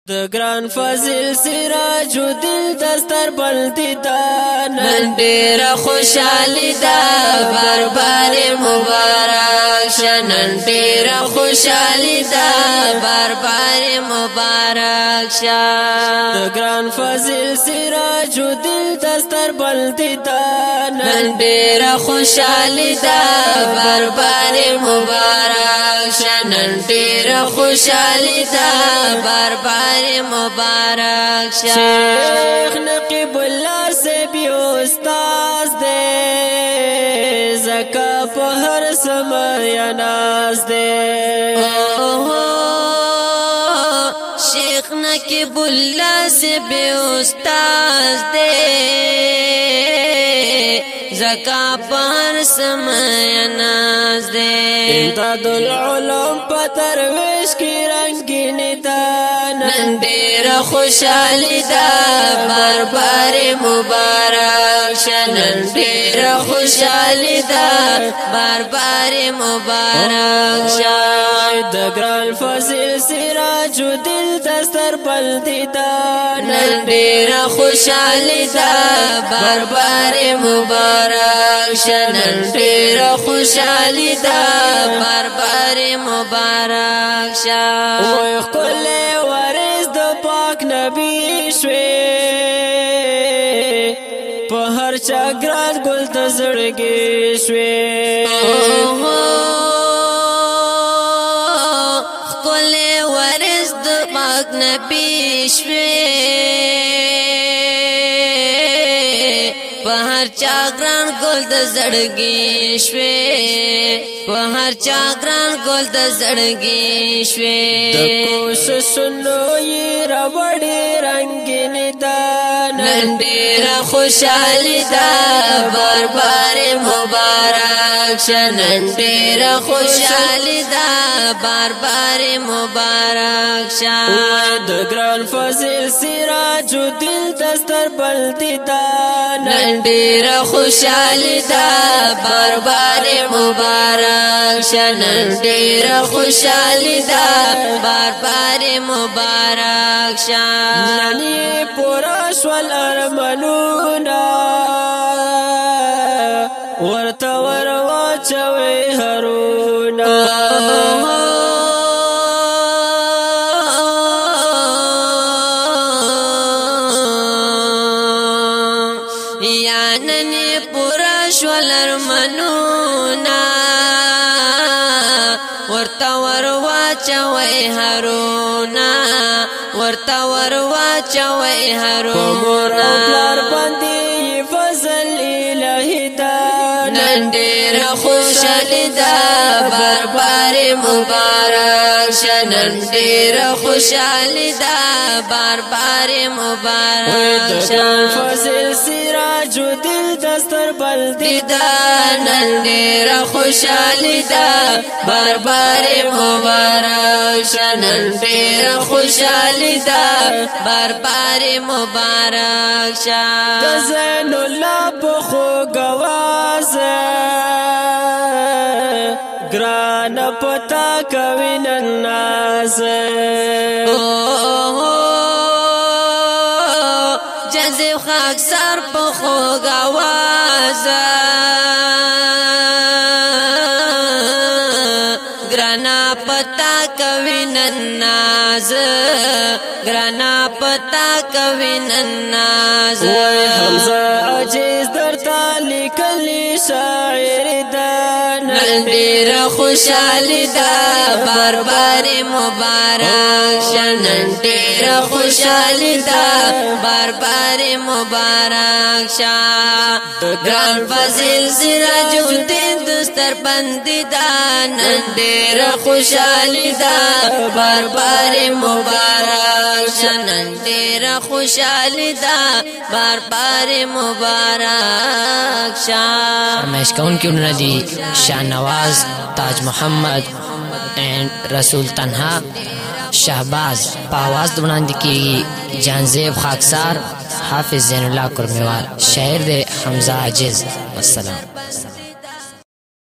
د ګران فاضل سراج الدین دستر بلدی دا نن ډیر خوشالي دا بربر مبارک شنن ډیر خوشالي دا بربر مبارک شه د ګران فاضل سراج الدین دستر بلدی دا نن ډیر خوشالي دا بربر مبارک شنن ډیر خوشالي دا بربر مبارک شیخ نقیب اللہ سے بھی استاذ دے زکا پہ ہر سمایا ناز دے شیخ نقیب اللہ سے بھی استاذ دے زکا پہ ہر سمایا ناز دے امداد العلوم پہ درویش کی رنگینی دا نن ډیر خوشالي دا بربر مبارک شنن ډیر خوشالي دا بربر مبارک شاید ګران فاضل سراج الدین دستر بلدی دا نن ډیر خوشالي دا بربر مبارک شنن ډیر خوشالي دا بربر مبارک شاید پاک نبی شوی په هر چا ګران ګل د زړګي شوی خپل ورس د پاک نبی شوی په هر چا ګران ګل د زړګي شوی په هر چا ګران ګل د زړګي شوی د کوششونو یې راوړې رنگین دا نن ډیر خوشالي دا بربر مبارک شنن ډیر خوشالي دا بربر مبارک شه د ګران فاضل سراج الدین دستر بلدی دا نن ډیر خوشالي دا بربر مبارک شنن ډیر خوشالي دا بربر مبارک شه نن پورا شول ارمانونا ورته ورواچوي هرونا یا نن پورا شول ارمانونا ورته ورواچوي هرونا ورته ورواچوي هرونا پلار باندې فضل الهی دا نن ډیر خوشالي دا بربر مبارک شنن ډیر خوشالي دا بربر مبارک شنن فاضل سراج الدین دستر بلدی دا نن ډیر خوشالي دا بربر مبارک شنن ډیر خوشالي دا بربر مبارک شه د زین الله په خوږواز ګران پتا کوي نن ناز جذب خاکسار په خوږواز ګرانا پتا کوي نن ناز ګرانا پتا کوي نن ناز حمزه عجیز درته لیکلی شاعر دا نن ډیر خوشالي دا بربر مبارک شنن ډیر خوشالي دا بربر مبارک شه ګران فاضل سراج الدین دستر بندی دا نن ډیر خوشالي دا بربر مبارک شنن ډیر خوشالي دا بربر مبارک شه فرمائش کون کیوں نہ دی شاہنواز تاج محمد اینڈ رسول تنہا شہباز پاواز دوڑاندی کی جانزیب خاکسار حافظ زین اللہ کرمیوال شاعر دے حمزہ عجیز والسلام